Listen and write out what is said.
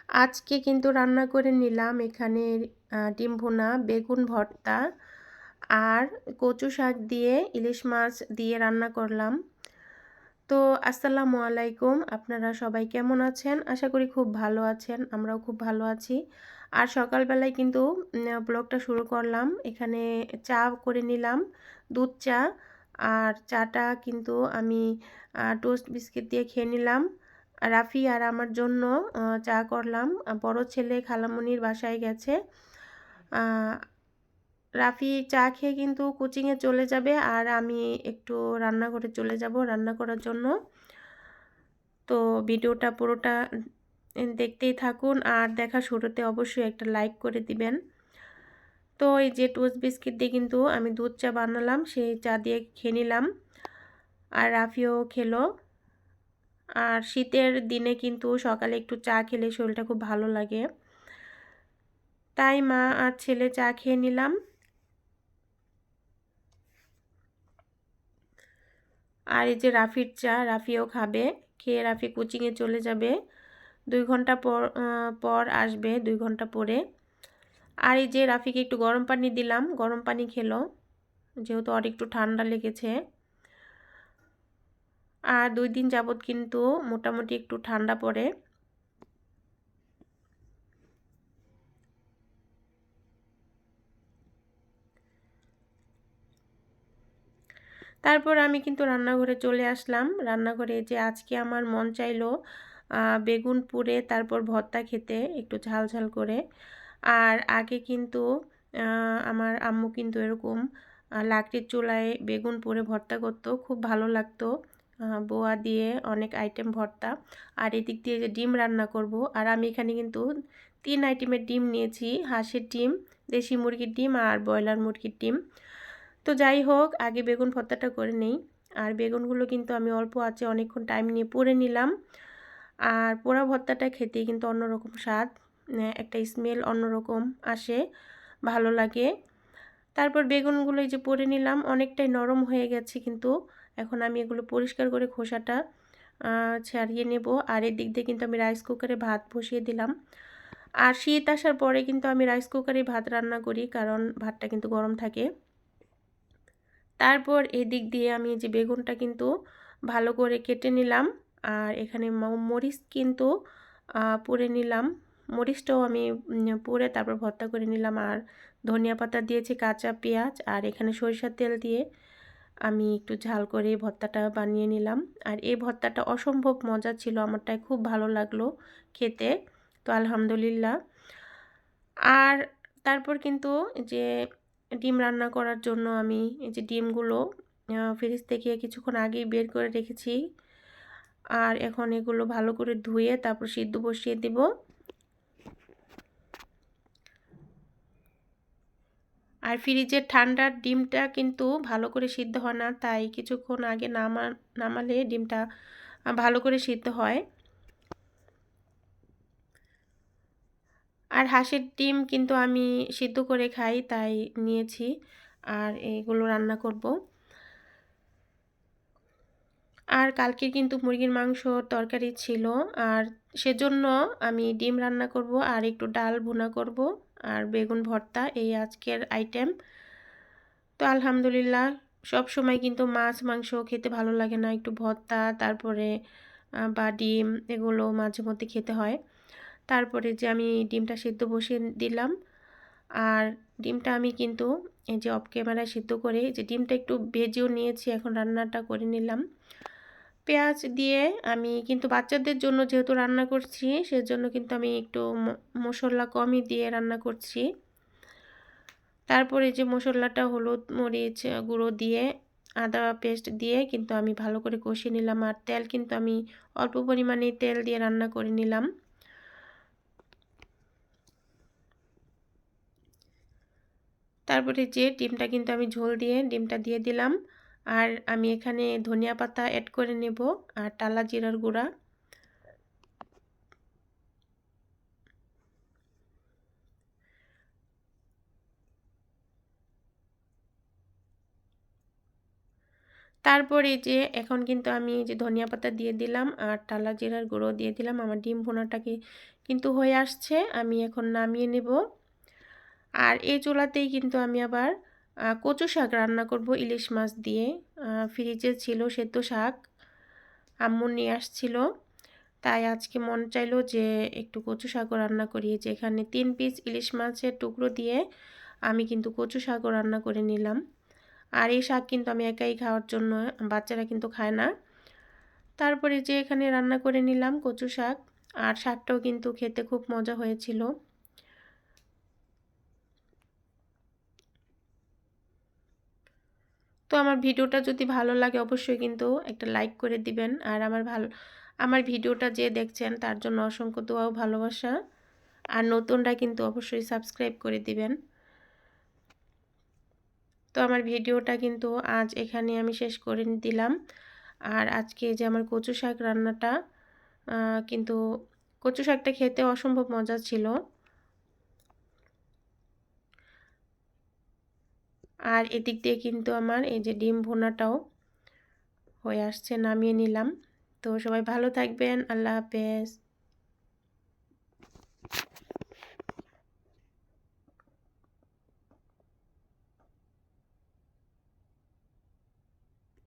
আজকে কিন্তু রান্না করে নিলাম এখানে ডিম ভুনা, বেগুন ভর্তা আর কচু শাক দিয়ে ইলিশ মাছ দিয়ে রান্না করলাম। তো আসসালামু আলাইকুম, আপনারা সবাই কেমন আছেন? আশা করি খুব ভালো আছেন, আমরাও খুব ভালো আছি। আর সকালবেলায় কিন্তু ব্লগটা শুরু করলাম। এখানে চা করে নিলাম, দুধ চা। আর চাটা কিন্তু আমি টোস্ট বিস্কিট দিয়ে খেয়ে নিলাম। রাফি আর আমার জন্য চা করলাম। বড় ছেলে খালামণির বাসায় গেছে। রাফি চা খেয়ে কিন্তু কোচিংয়ে চলে যাবে আর আমি একটু রান্নাঘরে চলে যাব রান্না করার জন্য। তো ভিডিওটা পুরোটা দেখতেই থাকুন আর দেখা শুরুতে অবশ্যই একটা লাইক করে দিবেন। তো এই যে টোস্ট বিস্কিট দিয়ে কিন্তু আমি দুধ চা বানালাম, সেই চা দিয়ে খেয়ে নিলাম আর রাফিও খেলো। আর শীতের দিনে কিন্তু সকালে একটু চা খেলে শরীরটা খুব ভালো লাগে, তাই মা আর ছেলে চা খেয়ে নিলাম। আর এই যে রাফির চা, রাফিও খাবে। খেয়ে রাফি কোচিংয়ে চলে যাবে, 2 ঘন্টা পর আসবে, 2 ঘন্টা পরে। আর এই যে রাফিকে একটু গরম পানি দিলাম, গরম পানি খেলো যেহেতু আর একটু ঠান্ডা লেগেছে। আর 2 দিন যাবৎ কিন্তু মোটামুটি একটু ঠান্ডা পড়ে। তারপর আমি কিন্তু রান্নাঘরে চলে আসলাম। রান্নাঘরে যে আজকে আমার মন চাইলো বেগুন পুড়ে তারপর ভর্তা খেতে, একটু ঝাল ঝাল করে। আর আগে কিন্তু আমার আম্মু কিন্তু এরকম লাকড়ির চুলায় বেগুন পুড়ে ভর্তা করতো, খুব ভালো লাগতো। বোয়া দিয়ে অনেক আইটেম ভর্তা। আর এদিক দিয়ে যে ডিম রান্না করব, আর আমি এখানে কিন্তু 3 আইটেমের ডিম নিয়েছি, হাঁসের ডিম, দেশি মুরগির ডিম আর ব্রয়লার মুরগির ডিম। তো যাই হোক, আগে বেগুন ভর্তাটা করে নেই। আর বেগুনগুলো কিন্তু আমি অল্প আঁচে অনেকক্ষণ টাইম নিয়ে পুড়ে নিলাম। আর পোড়া ভর্তাটা খেতে কিন্তু অন্যরকম স্বাদ, একটা স্মেল অন্যরকম আসে, ভালো লাগে। তারপর বেগুনগুলো এই যে পুড়ে নিলাম, অনেকটাই নরম হয়ে গেছে কিন্তু। এখন আমি এগুলো পরিষ্কার করে খোসাটা ছাড়িয়ে নেব। আর এদিক দিয়ে কিন্তু আমি রাইস কুকারে ভাত বসিয়ে দিলাম। আর শীত আসার পরে কিন্তু আমি রাইস কুকারে ভাত রান্না করি, কারণ ভাতটা কিন্তু গরম থাকে। তারপর এদিক দিয়ে আমি যে বেগুনটা কিন্তু ভালো করে কেটে নিলাম। আর এখানে মরিচ কিন্তু পুড়ে নিলাম, মরিচটাও আমি পুড়ে তারপর ভর্তা করে নিলাম। আর ধনিয়া পাতা দিয়েছি, কাঁচা পেঁয়াজ, আর এখানে সরিষার তেল দিয়ে আমি একটু ঝাল করে ভর্তাটা বানিয়ে নিলাম। আর এই ভর্তাটা অসম্ভব মজা ছিল, আমারটাই খুব ভালো লাগলো খেতে। তো আলহামদুলিল্লাহ। আর তারপর কিন্তু যে ডিম রান্না করার জন্য আমি এই যে ডিমগুলো ফ্রিজ থেকে কিছুক্ষণ আগেই বের করে রেখেছি। আর এখন এগুলো ভালো করে ধুয়ে তারপর সিদ্ধ বসিয়ে দেব। আর ফ্রিজের ঠান্ডার ডিমটা কিন্তু ভালো করে সিদ্ধ হয় না, তাই কিছুক্ষণ আগে নামালে ডিমটা ভালো করে সিদ্ধ হয়। আর হাঁসের ডিম কিন্তু আমি সিদ্ধ করে খাই, তাই নিয়েছি। আর এগুলো রান্না করব। আর কালকে কিন্তু মুরগির মাংস তরকারি ছিল, আর সেজন্য আমি ডিম রান্না করব আর একটু ডাল ভুনা করব আর বেগুন ভর্তা, এই আজকের আইটেম। তো আলহামদুলিল্লাহ, সব সময় কিন্তু মাছ মাংস খেতে ভালো লাগে না, একটু ভর্তা তারপরে বা ডিম এগুলো মাঝে মধ্যে খেতে হয়। তারপরে যে আমি ডিমটা সিদ্ধ বসিয়ে দিলাম। আর ডিমটা আমি কিন্তু এই যে অফ ক্যামেরায় সিদ্ধ করে যে ডিমটা একটু ভেজেও নিয়েছি, এখন রান্নাটা করে নিলাম। পেঁয়াজ দিয়ে আমি কিন্তু বাচ্চাদের জন্য যেহেতু রান্না করছি, সেজন্য কিন্তু আমি একটু মশলা কমই দিয়ে রান্না করছি। তারপরে যে মশলাটা হলুদ মরিচ গুঁড়ো দিয়ে আদা পেস্ট দিয়ে কিন্তু আমি ভালো করে কষিয়ে নিলাম। আর তেল কিন্তু আমি অল্প পরিমাণে তেল দিয়ে রান্না করে নিলাম। তারপরে যে ডিমটা কিন্তু আমি ঝোল দিয়ে ডিমটা দিয়ে দিলাম। আর আমি এখানে ধনিয়া পাতা অ্যাড করে নেব আর টালা জিরার গুঁড়া। তারপর এই যে এখন কিন্তু আমি এই যে ধনিয়া পাতা দিয়ে দিলাম আর টালা জিরার গুঁড়ো দিয়ে দিলাম। আমার ডিম ভুনাটাকে কিন্তু হয়ে আসছে, আমি এখন নামিয়ে নেব। আর এই চুলাতেই কিন্তু আমি আবার কচু শাক রান্না করব ইলিশ মাছ দিয়ে। ফ্রিজে ছিল সেদ্ধ শাক, আম্মু নিয়ে আসছিল, তাই আজকে মন চাইলো যে একটু কচু শাকও রান্না করি। যেখানে 3 পিস ইলিশ মাছের টুকরো দিয়ে আমি কিন্তু কচু শাকও রান্না করে নিলাম। আর এই শাক কিন্তু আমি একাই খাওয়ার জন্য, বাচ্চারা কিন্তু খায় না। তারপরে যে এখানে রান্না করে নিলাম কচু শাক, আর শাকটাও কিন্তু খেতে খুব মজা হয়েছিল। তো আমার ভিডিওটা যদি ভালো লাগে অবশ্যই কিন্তু একটা লাইক করে দিবেন। আর আমার ভিডিওটা যে দেখছেন তার জন্য অসংখ্য দোয়া ও ভালোবাসা। আর নতুনরা কিন্তু অবশ্যই সাবস্ক্রাইব করে দিবেন। তো আমার ভিডিওটা কিন্তু আজ এখানে আমি শেষ করে দিলাম। আর আজকে যে আমার কচু শাক রান্নাটা, কিন্তু কচু শাকটা খেতে অসম্ভব মজা ছিল। আর এদিক দিয়ে কিন্তু আমার এই যে ডিম ভুনাটাও হয়ে আসছে, নামিয়ে নিলাম। তো সবাই ভালো থাকবেন, আল্লাহ হাফেজ।